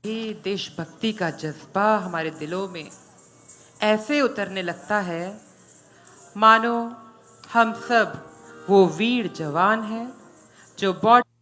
ये देशभक्ति का जज्बा हमारे दिलों में ऐसे उतरने लगता है मानो हम सब वो वीर जवान हैं जो बॉर्डर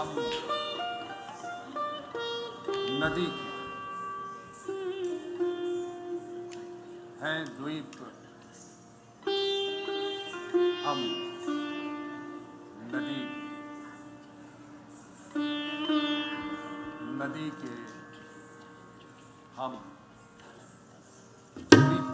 हम नदी के हैं द्वीप, हम नदी के हम द्वीप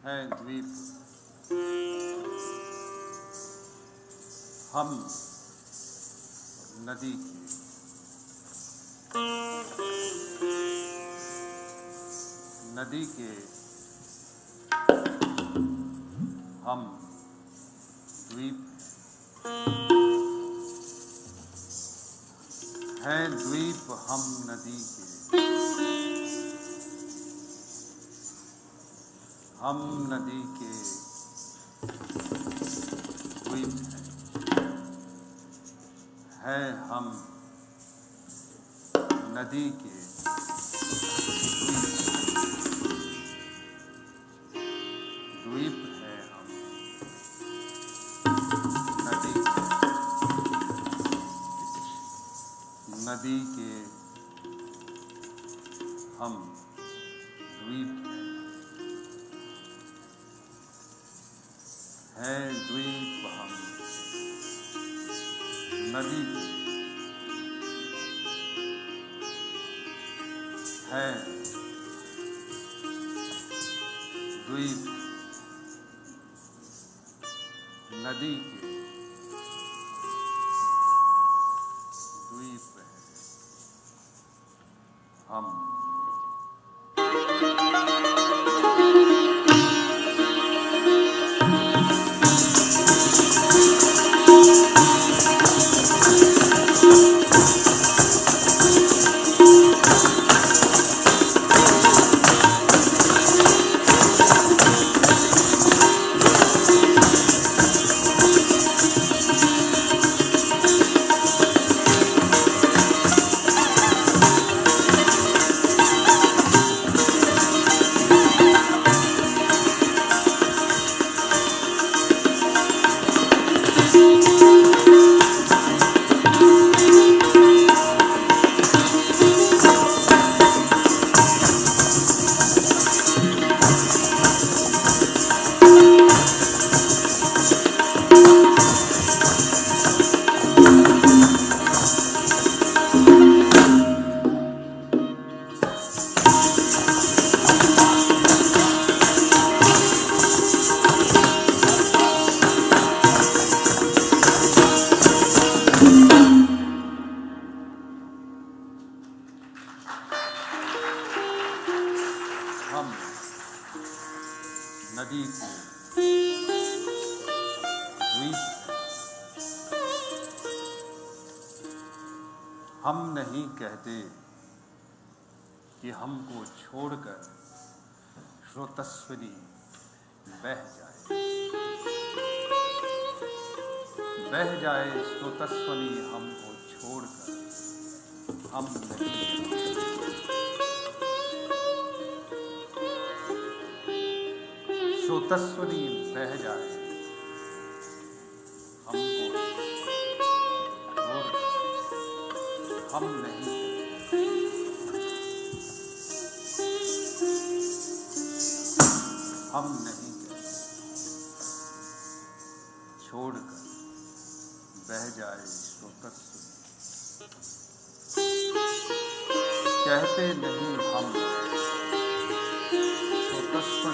है द्वीप, हम नदी के हम द्वीप हैं द्वीप, हम नदी के हम नदी के द्वीप हैं हम नदी के द्वीप है हम नदी के हम द्वीप है द्वीप, हम नदी है द्वीप, नदी के द्वीप है हम। हम नदी के द्वीप, हम नहीं कहते कि हमको छोड़कर स्रोतस्विनी बह जाए स्रोतस्विनी हमको छोड़कर, हम नहीं स्रोतस्विनी बह जाए हमको छोड़कर, हम नहीं हम नहीं कहते छोड़कर बह जाए स्रोतस्व, कहते नहीं हम स्रोतस्व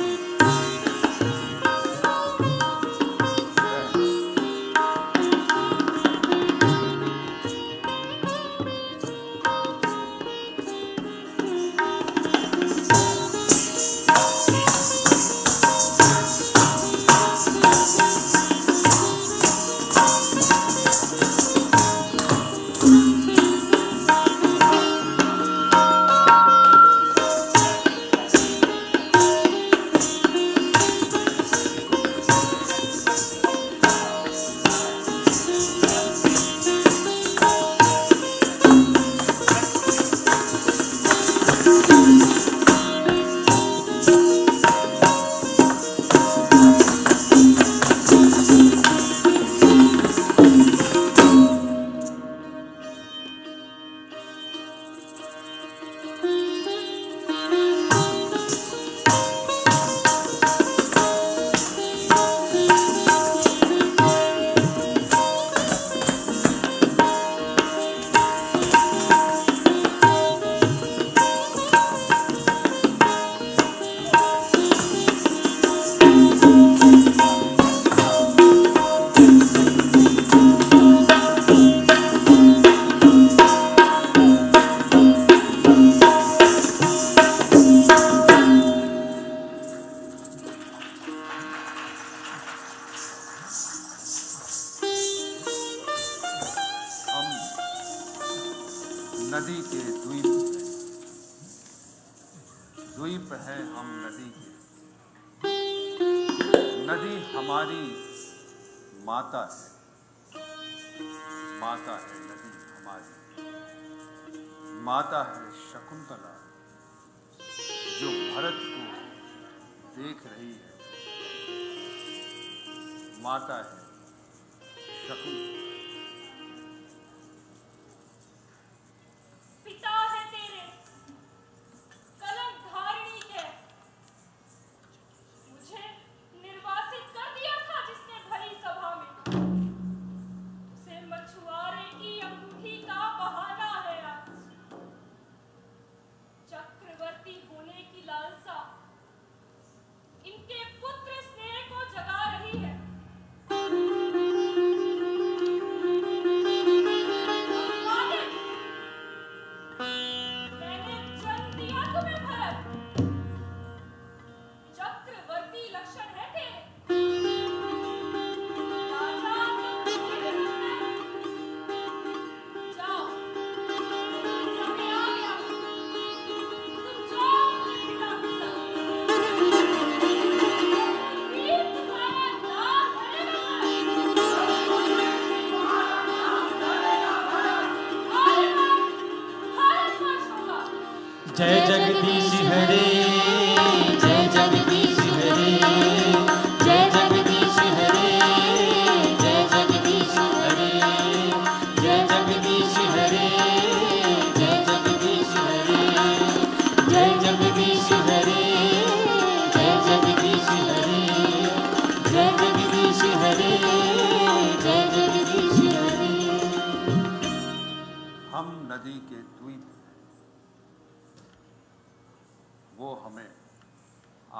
नदी के द्वीप है हम नदी के। नदी हमारी माता है, माता है नदी हमारी, माता है शकुंतला जो भरत को देख रही है, माता है शकुंतला। जय जगदीश हरे, जय जगदीश हरे, जय जगदीश हरे, जय जगदीश हरे, जय जगदीश हरे, जय जगदीश हरे, जय जगदीश हरे, जय जगदीश हरे, जय जगदीश हरे, जय जगदीश हरे। हम नदी के द्वीप, वो हमें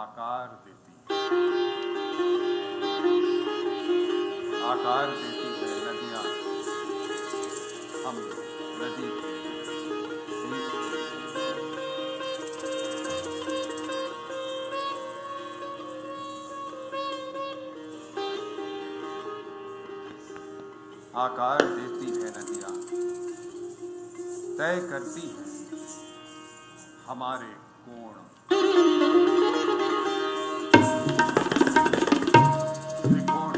आकार देती है, आकार देती है नदियाँ, हम नदी के द्वीप। आकार देती है नदियाँ, तय करती है हमारे कोण, त्रिकोण,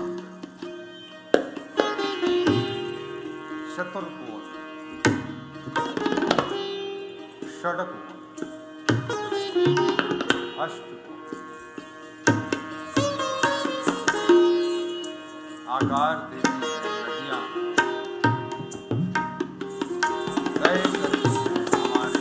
चतुर्कोण, षडकोण, अष्टकोण। आकार देती है नदियाँ, तय करती है हमारे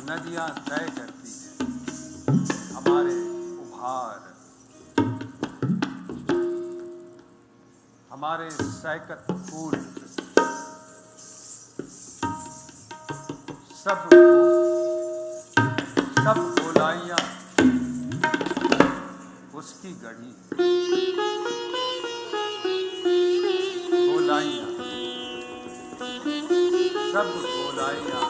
नदियां तय करती हैं हमारे उभार, हमारे सैकत फूल, सब गोलाइयां उसकी गढ़ी, गोलाइयां, सब गोलाइयां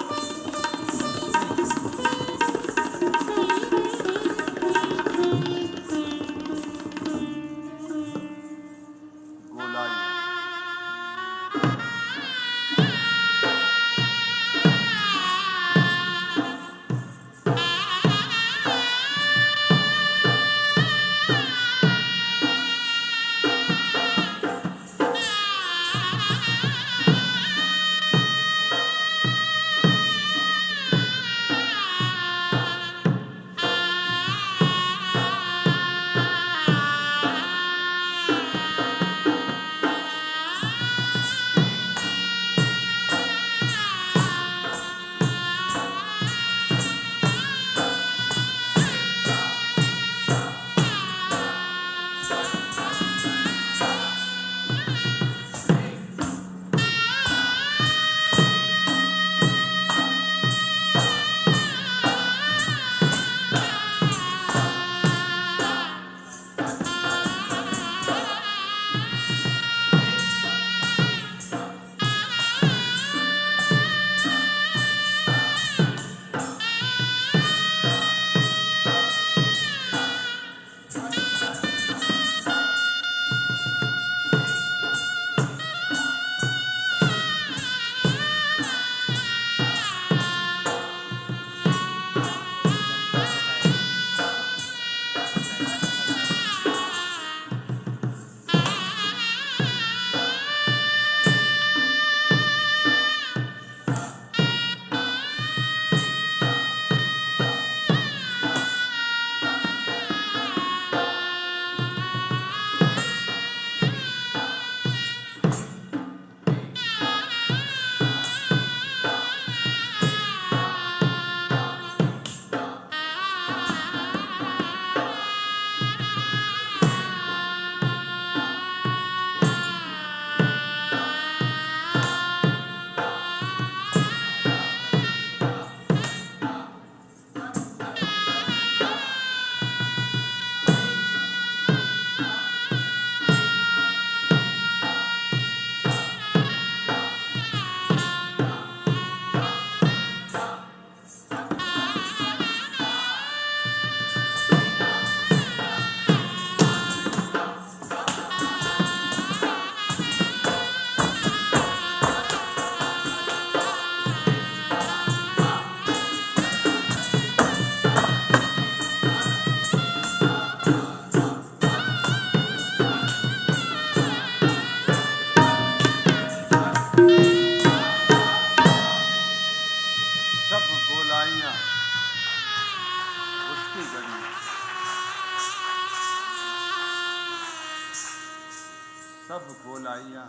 सब गोलाइयां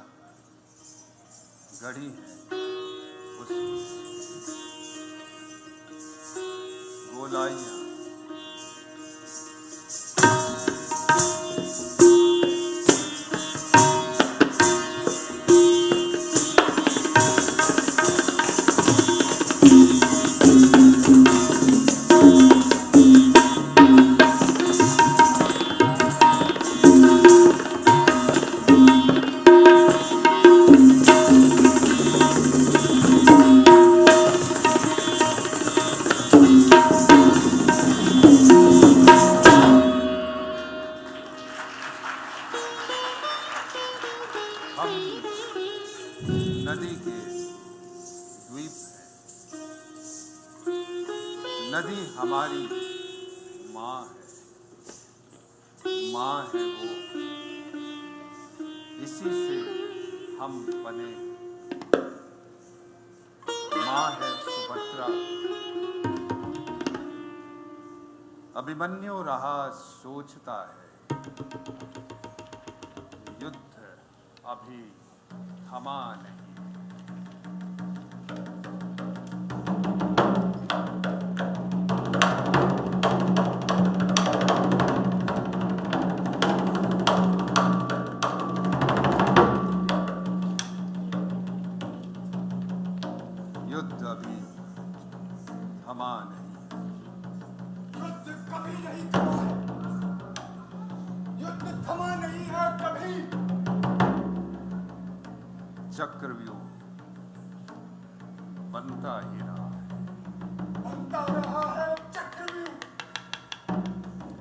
गढ़ी हैं उस गोलाइयां नदी के द्वीप है। नदी हमारी माँ है, माँ है वो, इसी से हम बने। माँ है सुभद्रा। अभिमन्यु रहा सोचता है, युद्ध अभी थमा नहीं। युद्ध अभी थमा नहीं है। युद्ध कभी नहीं थमा है। युद्ध थमा नहीं है कभी। चक्रव्यूह बनता ही रहा है। बनता रहा है चक्रव्यूह।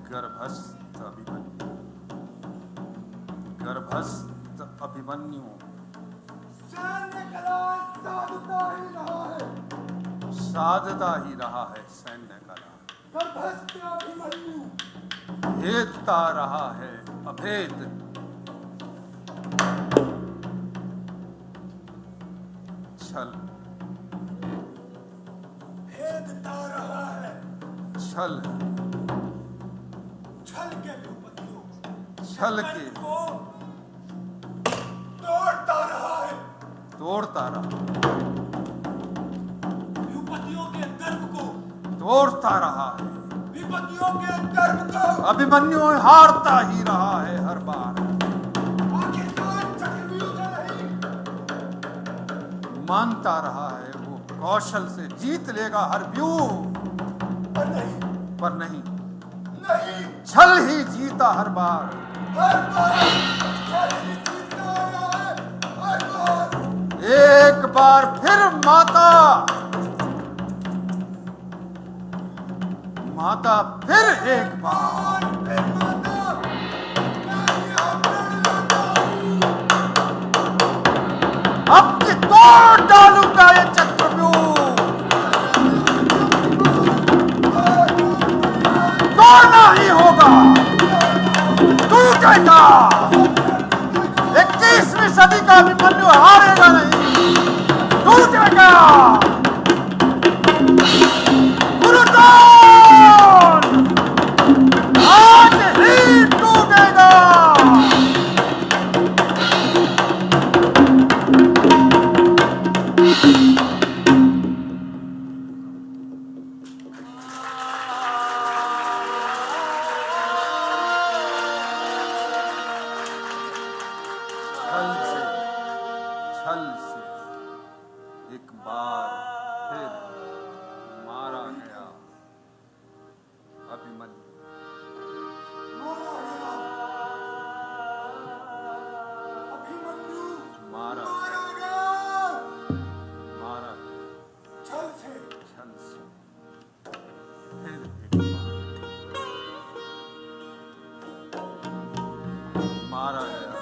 गर्भस्थ अभिमन्यु, गर्भस्थ अभिमन्यु सैन्य कला साधता ही रहा है। साधता ही रहा है सैन्य कला। गर्भस्थ अभिमन्यु भेदता रहा है अभेद। छल भेदता रहा है। छल छल के विपत्तियों छल के को तोड़ता रहा है। तोड़ता रहा, विपत्तियों के गर्भ को तोड़ता रहा है। विपत्तियों के गर्भ को अभिमन्यु हारता ही रहा है हर बार। आखिरकार चक्रव्यूह से नहीं मानता रहा है वो कौशल से जीत लेगा हर व्यूह, पर नहीं पर नहीं, नहीं छल ही जीता हर बार। हर बार छल ही जीतता रहा है। हर बार एक बार फिर माता, माता फिर एक बार। फिर माता मैं यहाँ प्रण लाता हूँ। अब की तोड़ डालूंगा ये चक्रव्यूह। तोड़ना ही होगा, टूटेगा। 21वीं सदी का अभिमन्यु हारेगा नहीं, टूटेगा। गुरुद्वार आज ही टूटेगा। छल से एक बार फिर मारा गया अभिमन्यु। मारा गया अभिमन्यु। मारा मारा गया मारा गया छल से। छल से फिर एक बार मारा गया।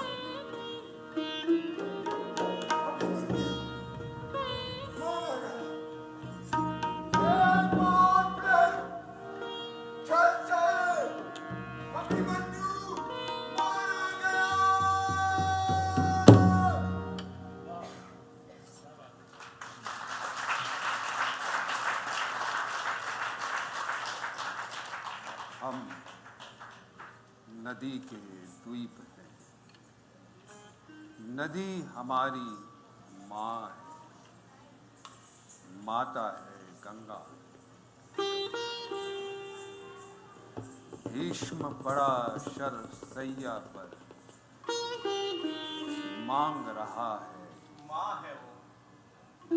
हम नदी के द्वीप हैं। नदी हमारी माँ है, माता है गंगा। भीष्म पड़ा शर सैया पर, मांग रहा है माँ है वो।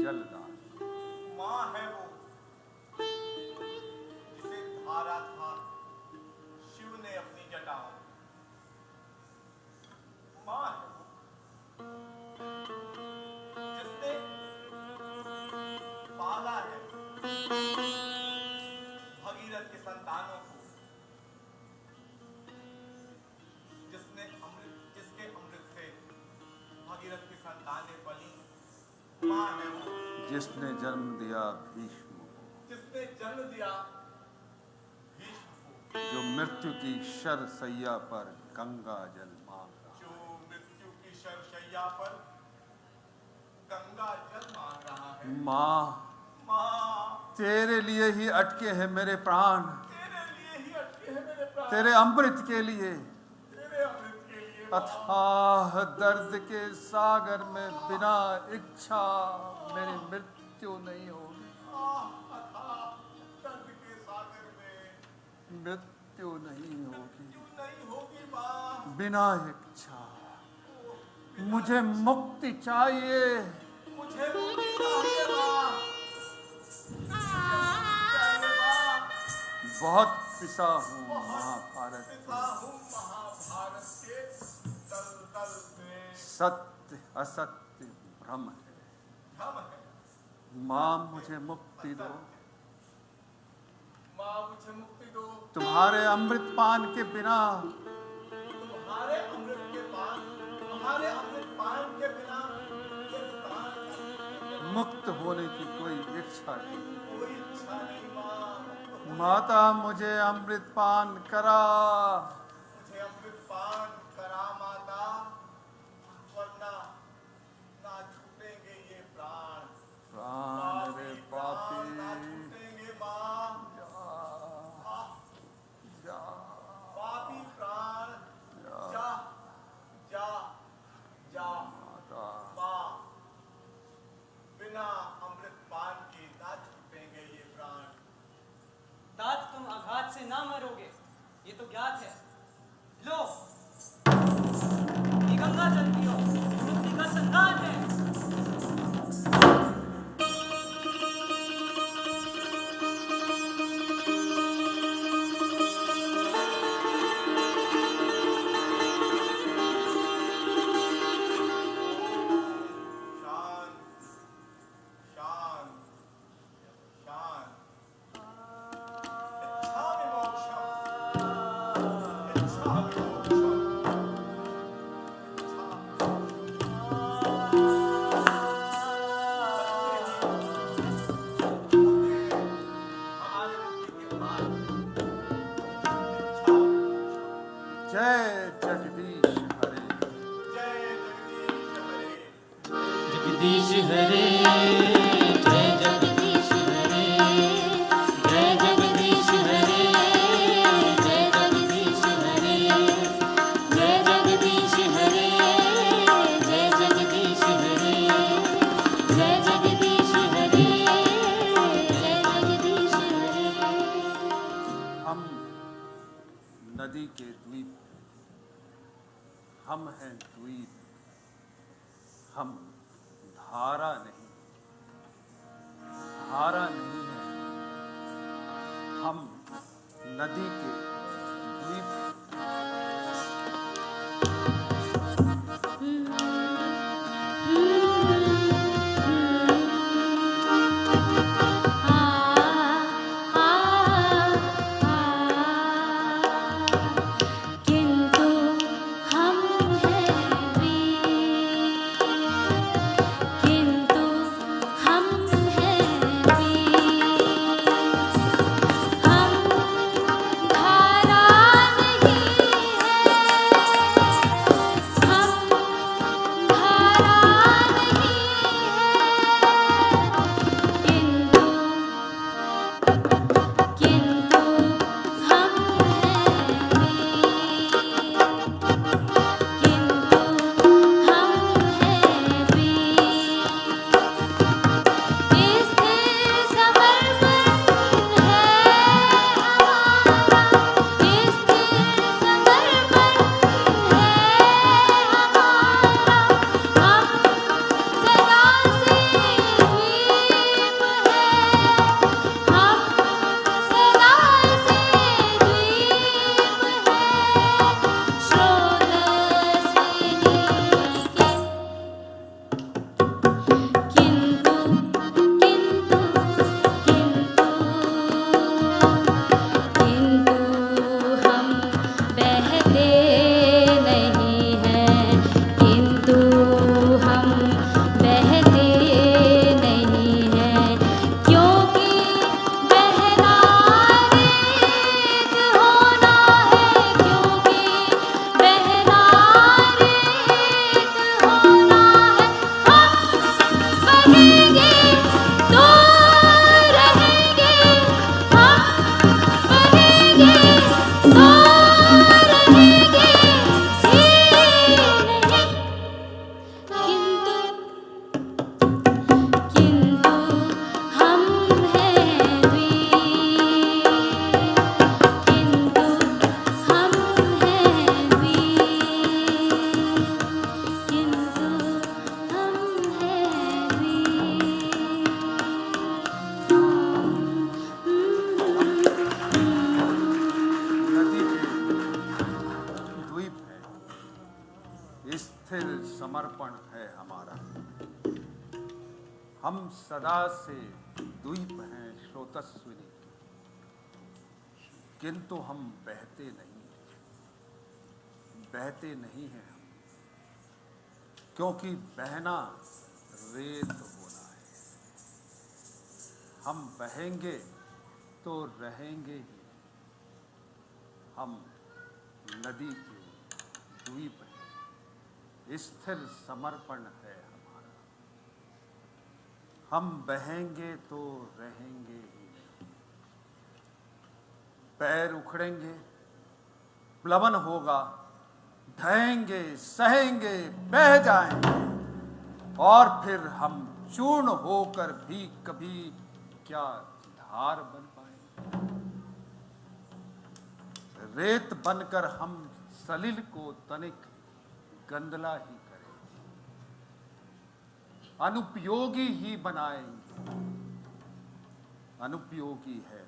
जलदान। माँ है वो जिसे धारा था शिव ने अपनी जटाओं। माँ है वो जिसने पाला है भगीरथ के संतानों को, जिसके अमृत से भगीरथ की संतानें पली। माँ है वो जिसने जन्म दिया भीष्म को, जिसने जन्म दिया भीष्म को, जो मृत्यु की शर सैया पर गंगा जल मांग रहा। जो मृत्यु की शरशैया पर गंगा जल मांग रहा है। माँ, माँ तेरे लिए ही अटके हैं मेरे प्राण, तेरे लिए ही अटके हैं मेरे प्राण। तेरे अमृत के लिए। तेरे अमृत के लिए माँ। अथाह दर्द के सागर में बिना इच्छा मेरी मृत्यु नहीं होगी। अथाह दर्द के सागर में मृत्यु नहीं होगी क्यों नहीं होगी माँ। बिना इच्छा। मुझे मुक्ति चाहिए, मुझे मुक्ति चाहिए माँ। बहुत पिसा हूँ महाभारत पिता हूँ महाभारत के दलदल में। सत्य असत्य भ्रम है। भ्रम है। माँ मुझे मुक्ति दो, माँ मुझे मुक्ति दो। तुम्हारे अमृत पान के बिना, तुम्हारे अमृत पान के बिना ये प्राण मुक्त होने की कोई इच्छा नहीं। कोई इच्छा नहीं माँ। माता मुझे अमृत पान करा, मुझे अमृत पान करा माता, वरना ना छूटेंगे ये प्राण। प्राण रे पापी ना छूटेंगे माँ। जा पापी प्राण जा जा जा माता। माँ। बिना अमृत पान के ना छूटेंगे ये प्राण। तात तुम आघात से ना मरोगे, ये तो ज्ञात है। लो, ये गंगा जल पियो, मुक्ति का संतान है। जय जगदीश हरे। जगदीश हरे, जय जगदीश हरे, जय जगदीश हरे, जय जगदीश हरे, जय जगदीश हरे, जय जगदीश हरे, जय जगदीश हरे, जय जगदीश हरे। हम नदी के द्वीप, हम हैं द्वीप, हम धारा नहीं, धारा नहीं है, हम नदी के द्वीप। किंतु हम हैं वीर, किंतु हम हैं वीर, हम हम सदा से द्वीप हैं स्रोतस्विनी के, किंतु हम बहते नहीं हैं हम, क्योंकि बहना रेत होना है। हम बहेंगे तो रहेंगे ही, हम नदी के द्वीप हैं, स्थिर समर्पण है हमारा। हम बहेंगे तो रहेंगे ही, पैर उखड़ेंगे, प्लवन होगा, ढहेंगे, सहेंगे, बह जाएंगे, और फिर हम चूर्ण होकर भी कभी क्या धार बन पाएंगे। रेत बनकर हम सलिल को तनिक गंदला ही करेंगे, अनुपयोगी ही बनाएंगे। अनुपयोगी है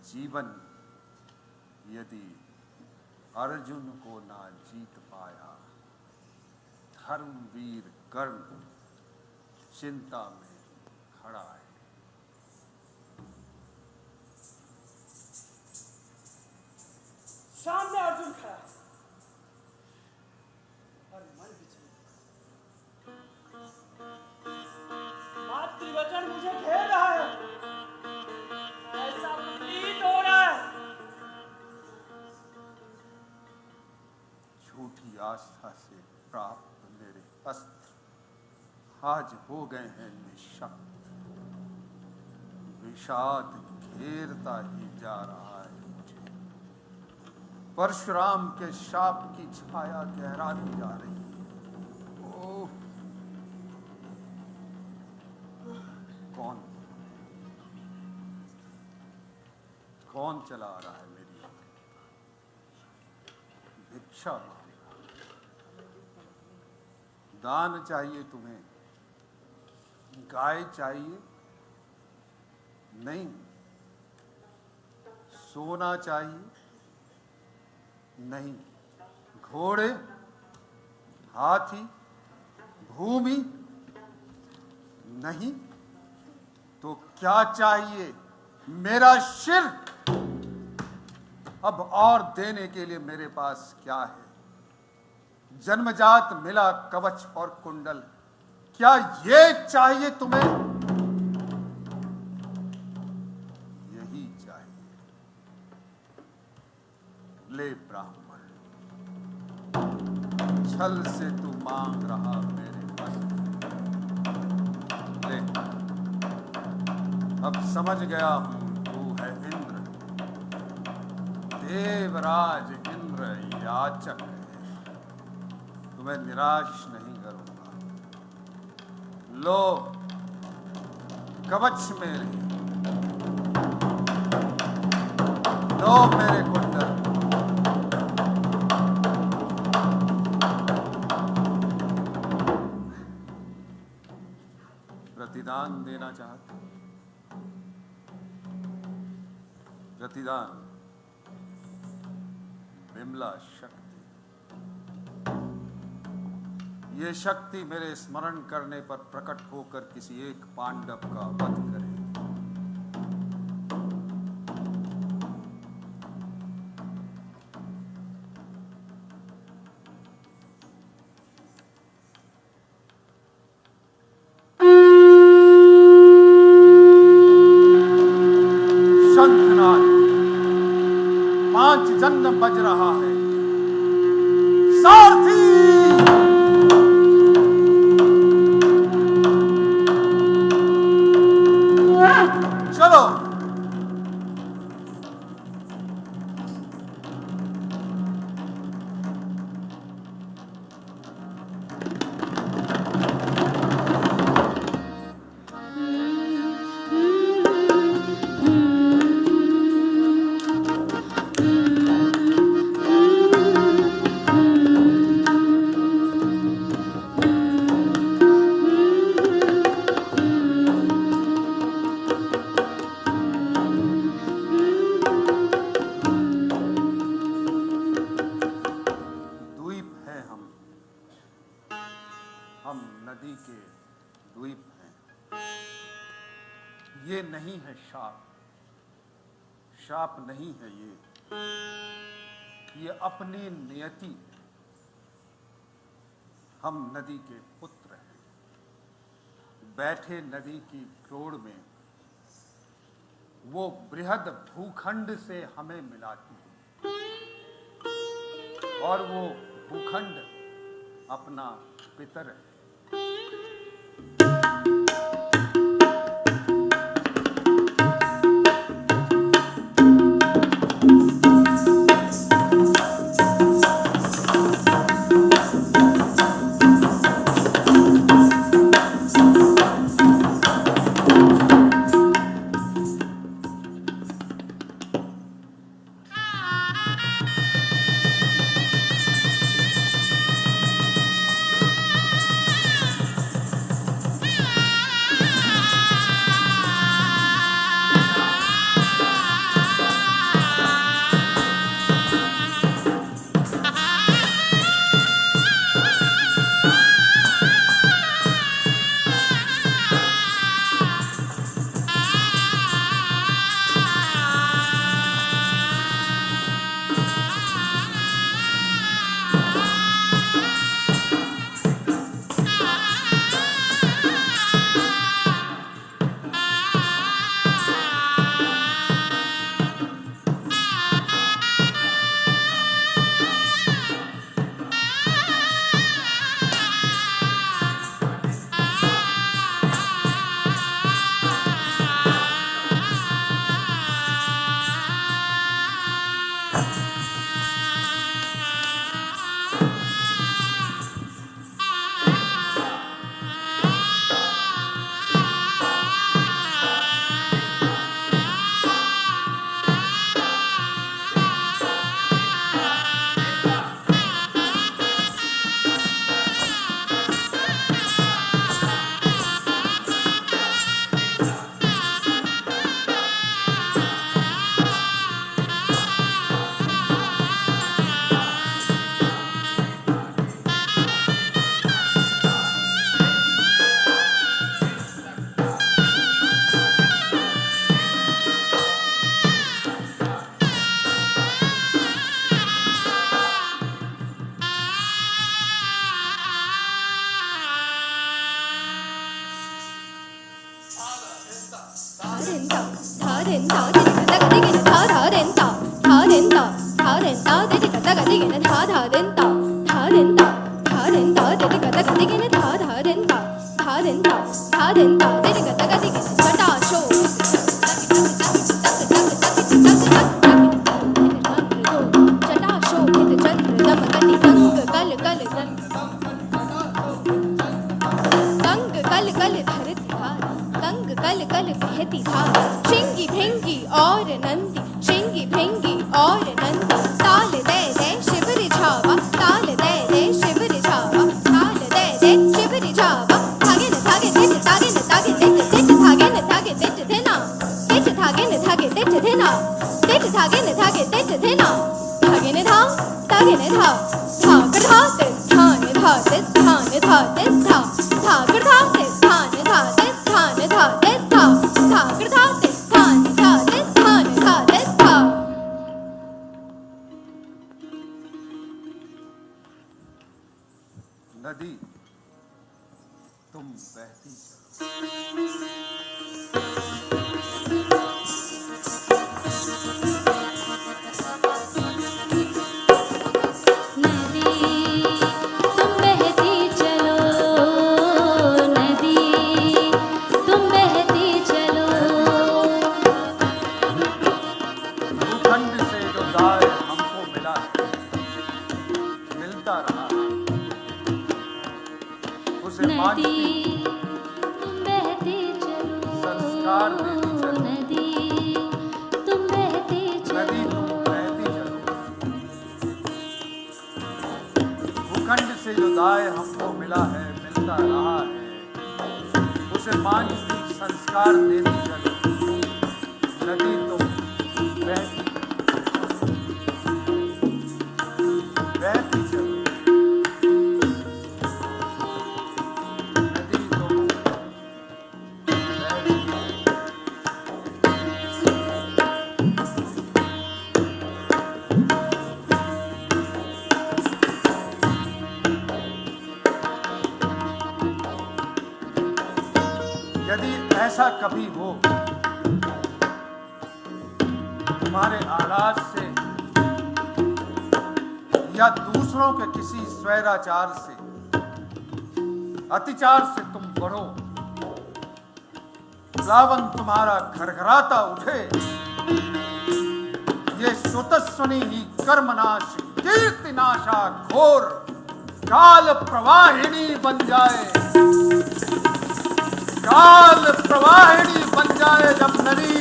जीवन यदि अर्जुन को ना जीत पाया। धर्मवीर कर्ण चिंता में खड़ा है। सामने अर्जुन खड़ा है और मन विचलित। मातृवचन मुझे घेर रहा है, ऐसा प्रतीत हो रहा है। झूठी आस्था से प्राप्त मेरे अस्त्र आज हो गए हैं निःशक्त। विषाद घेरता ही जा रहा है मुझे। परशुराम के शाप की छाया गहराती जा रही है। ओह, कौन चला आ रहा है मेरी ओर? भिक्षा मांग रहा है। दान चाहिए तुम्हें? गाय चाहिए? नहीं। सोना चाहिए? नहीं। घोड़े, हाथी, भूमि? नहीं। तो क्या चाहिए? मेरा सिर। अब और देने के लिए मेरे पास क्या है? जन्मजात मिला कवच और कुंडल, क्या ये चाहिए तुम्हें? यही चाहिए। ले ब्राह्मण, छल से तू मांग रहा मेरे वस्त्र। ले, अब समझ गया हूं तू है इंद्र, देवराज इंद्र याचक है। तुम्हें निराश नहीं करूंगा। लो कवच मेरे, लो मेरे कुंडल। प्रतिदान देना चाहते हो? प्रतिदान विमला शक्ति। ये शक्ति मेरे स्मरण करने पर प्रकट होकर किसी एक पांडव का वध करे। शंखनाद 5 जन्म बज रहा है। सारथी! चलो। ये नहीं है शाप, शाप नहीं है ये अपनी नियति। हम नदी के पुत्र हैं, बैठे नदी की जोड़ में, वो बृहद भूखंड से हमें मिलाती है और वो भूखंड अपना पितर है। नदी तुम बहती यदि ऐसा कभी हो तुम्हारे आलात से या दूसरों के किसी स्वैराचार से, अतिचार से तुम बढ़ो, प्लावन तुम्हारा घरघराता उठे, ये सुतस्वनी ही कर्मनाश कीर्तिनाशा घोर काल प्रवाहिनी बन जाए, काल प्रवाहिनी बन जाए जब नदी,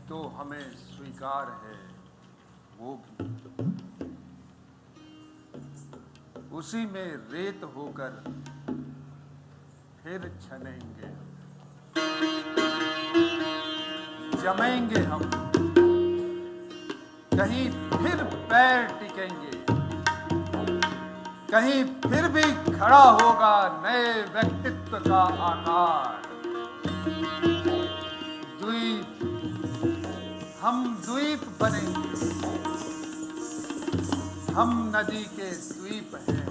तो हमें स्वीकार है वो भी उसी में रेत होकर फिर छनेंगे, जमेंगे हम, कहीं फिर पैर टिकेंगे, कहीं फिर भी खड़ा होगा नए व्यक्तित्व का आकार। द्वीप, हम द्वीप बनेंगे, हम नदी के द्वीप हैं,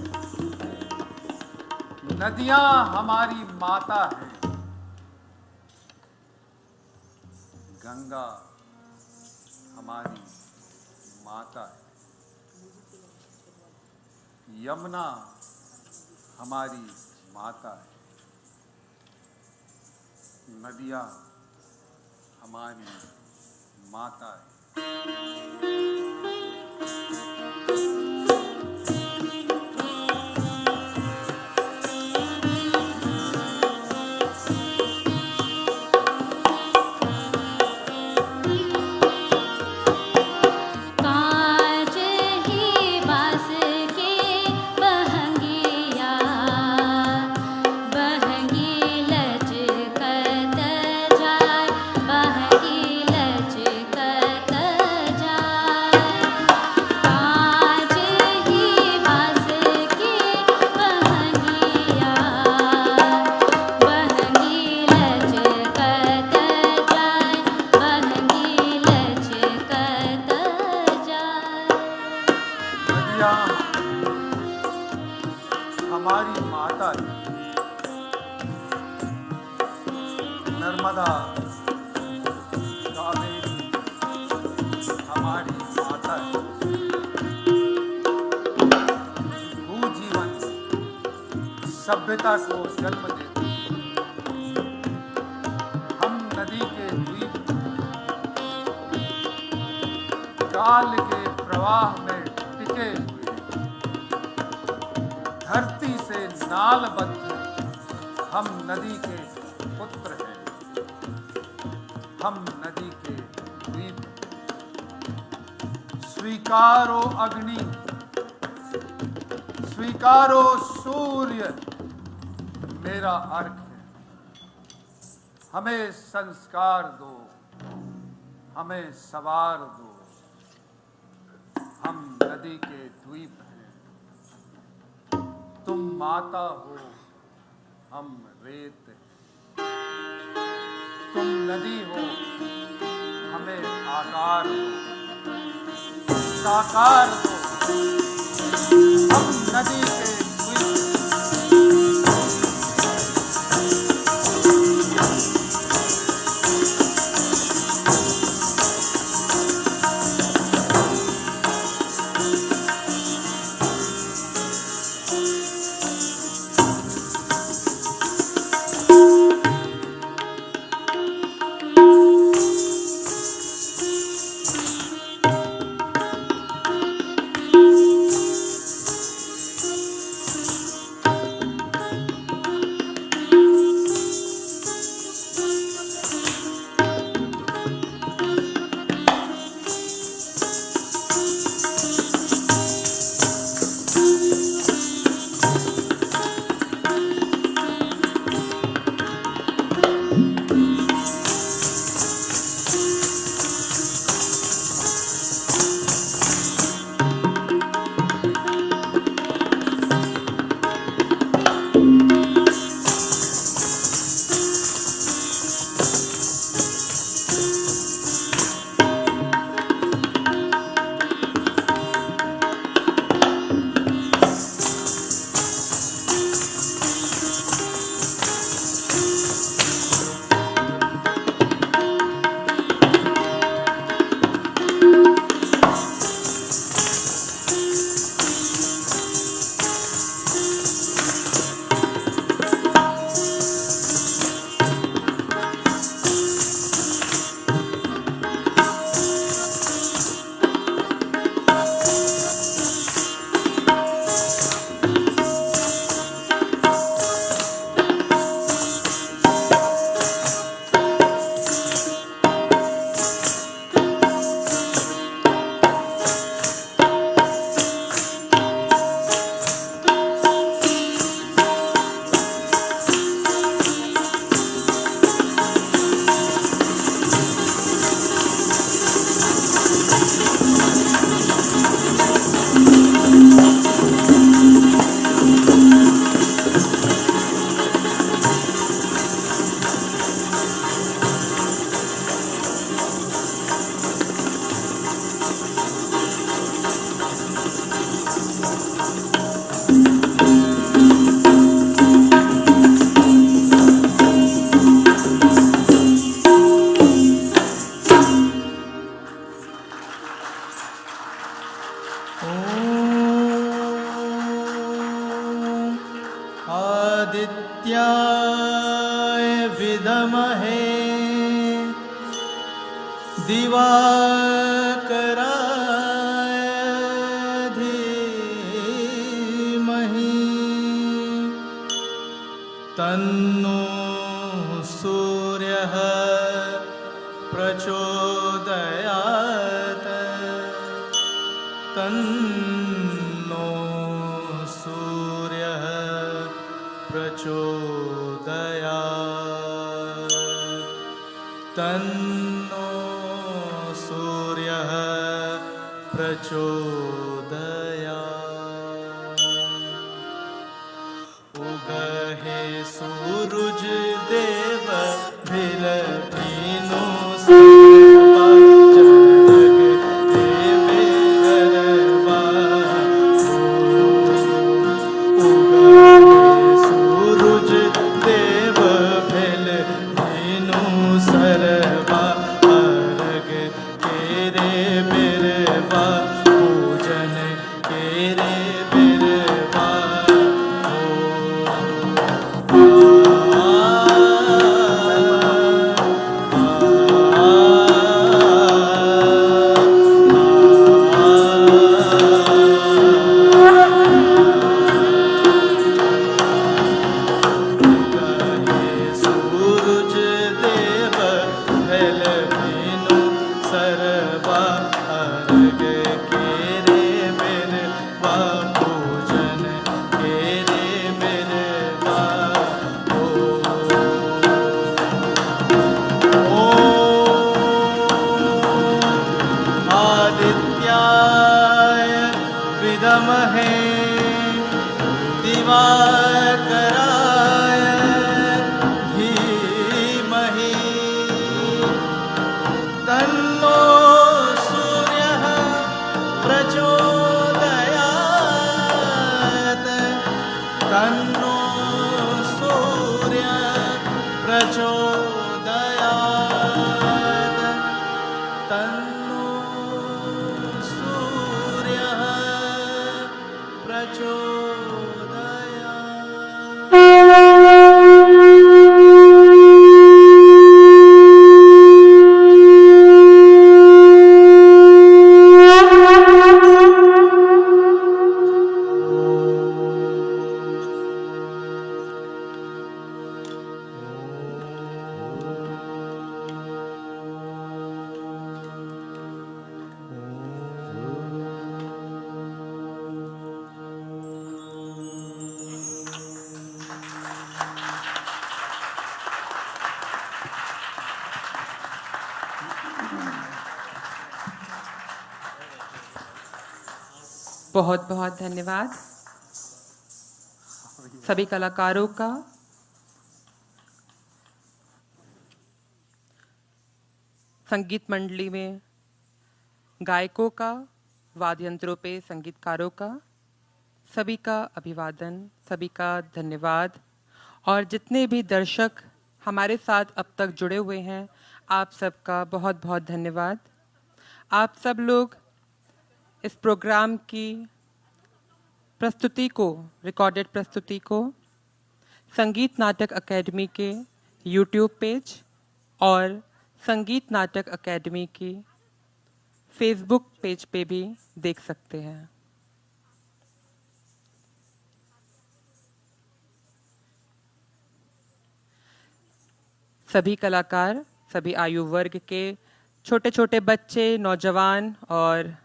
नदियां हमारी माता है, गंगा हमारी माता है, यमुना हमारी माता है, नदियां हमारी माता है। हमारी माता है, नर्मदा कावेरी हमारी माता है, भूजीवन सभ्यता को जन्म देती है, हम नदी के द्वीप काल के प्रवाह में टिके हुए, धरती से नालबद्ध हम नदी के पुत्र हैं, हम नदी के द्वीप। स्वीकारो अग्नि, स्वीकारो सूर्य मेरा अर्घ है, हमें संस्कार दो, हमें सवार दो, हम नदी के द्वीप हैं, तुम माता हो, हम रेत हैं, तुम नदी हो, हमें आकार दो, साकार दो, हम नदी के द्वीप। आदित्याय विद्महे दिवाकराय धीमहि तन्नो सूर्यः प्रचोदयात् तन्नो सूर्यः प्रचोदयात् तन्नो सूर्यः प्रचोदयात् उगहे सूरज देव भिल भीनो सर्वा जग देवे गरबा उगहे सूरज देव भिल भीनो सर्वा अर्घ केरे बिरबा पूजन केरे बिरबा सूरज देव भैल भीनु सरबा अर्घ केरे बिरबा पूजन केरे बिरबा आदित्याय विद्महे दिवाकराय धीमहि तन्नो सूर्यः प्रचोदयात् तन्नो सूर्यः प्रचोदयात् तन्नो सूर्यः प्रचोदयात् बहुत बहुत धन्यवाद सभी कलाकारों का। संगीत मंडली में गायकों का, वाद्य यंत्रों पे संगीतकारों का, सभी का अभिवादन, सभी का धन्यवाद। और जितने भी दर्शक हमारे साथ अब तक जुड़े हुए हैं, आप सबका बहुत बहुत धन्यवाद। आप सब लोग इस प्रोग्राम की प्रस्तुति को, रिकॉर्डेड प्रस्तुति को संगीत नाटक अकेडमी के यूट्यूब पेज और संगीत नाटक अकेडमी की फेसबुक पेज पे भी देख सकते हैं। सभी कलाकार, सभी आयु वर्ग के छोटे छोटे बच्चे, नौजवान और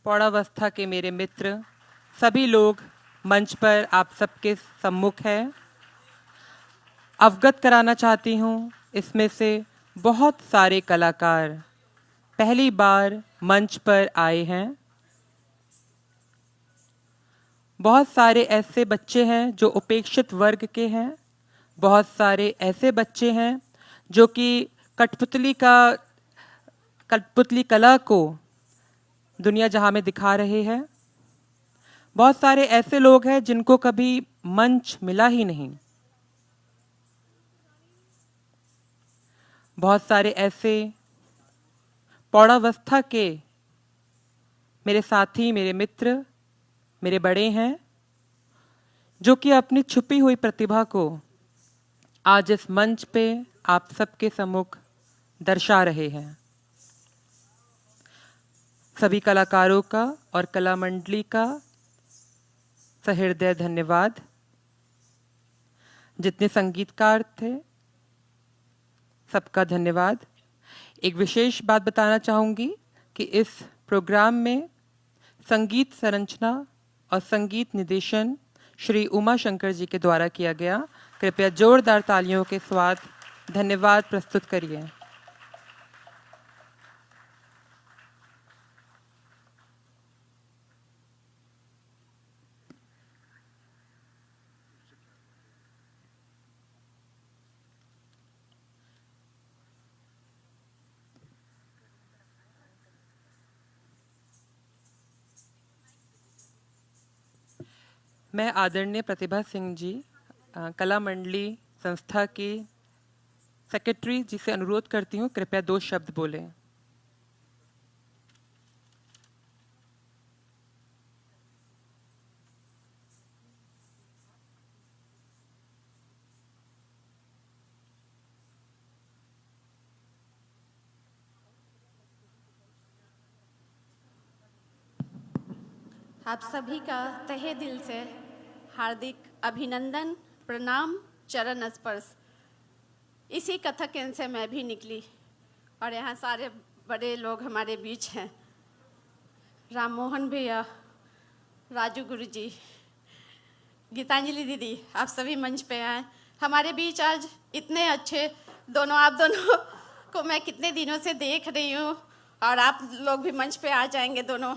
पौड़ावस्था के मेरे मित्र, सभी लोग मंच पर आप सबके सम्मुख हैं। अवगत कराना चाहती हूँ, इसमें से बहुत सारे कलाकार पहली बार मंच पर आए हैं। बहुत सारे ऐसे बच्चे हैं जो उपेक्षित वर्ग के हैं। बहुत सारे ऐसे बच्चे हैं जो कि कठपुतली कला को दुनिया जहां में दिखा रहे हैं। बहुत सारे ऐसे लोग हैं जिनको कभी मंच मिला ही नहीं। बहुत सारे ऐसे पौड़ावस्था के मेरे साथी, मेरे मित्र, मेरे बड़े हैं जो कि अपनी छुपी हुई प्रतिभा को आज इस मंच पे आप सबके सम्मुख दर्शा रहे हैं। सभी कलाकारों का और कला मंडली का सहृदय धन्यवाद। जितने संगीतकार थे सबका धन्यवाद। एक विशेष बात बताना चाहूँगी कि इस प्रोग्राम में संगीत संरचना और संगीत निर्देशन श्री उमा शंकर जी के द्वारा किया गया। कृपया जोरदार तालियों के साथ धन्यवाद प्रस्तुत करिए। मैं आदरणीय प्रतिभा सिंह जी कला मंडली संस्था की सेक्रेटरी जी से अनुरोध करती हूँ, कृपया 2 शब्द बोलें। आप सभी का तहे दिल से हार्दिक अभिनंदन, प्रणाम, चरण स्पर्श। इसी कथक केंद्र से मैं भी निकली और यहाँ सारे बड़े लोग हमारे बीच हैं। राम मोहन भैया, राजू गुरुजी, गीतांजलि दीदी, आप सभी मंच पे आए हमारे बीच आज। इतने अच्छे आप दोनों को मैं कितने दिनों से देख रही हूँ और आप लोग भी मंच पे आ जाएंगे दोनों,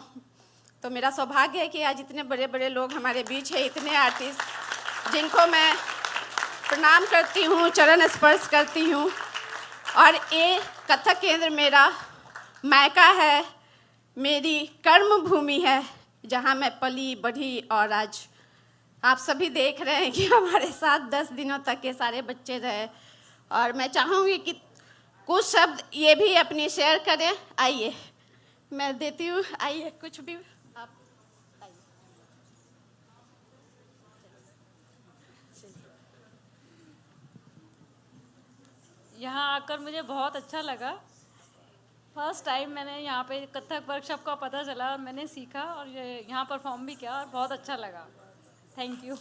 तो मेरा सौभाग्य है कि आज इतने बड़े बड़े लोग हमारे बीच है, इतने आर्टिस्ट जिनको मैं प्रणाम करती हूँ, चरण स्पर्श करती हूँ। और ये कथक केंद्र मेरा मायका है, मेरी कर्म भूमि है, जहाँ मैं पली बढ़ी। और आज आप सभी देख रहे हैं कि हमारे साथ 10 दिनों तक के सारे बच्चे रहे। और मैं चाहूँगी कि कुछ शब्द ये भी अपनी शेयर करें। आइए मैं देती हूँ, आइए कुछ भी आप आइए। यहाँ आकर मुझे बहुत अच्छा लगा। फर्स्ट टाइम मैंने यहाँ पे कथक वर्कशॉप का पता चला और मैंने सीखा और ये यहाँ परफॉर्म भी किया और बहुत अच्छा लगा। Thank you.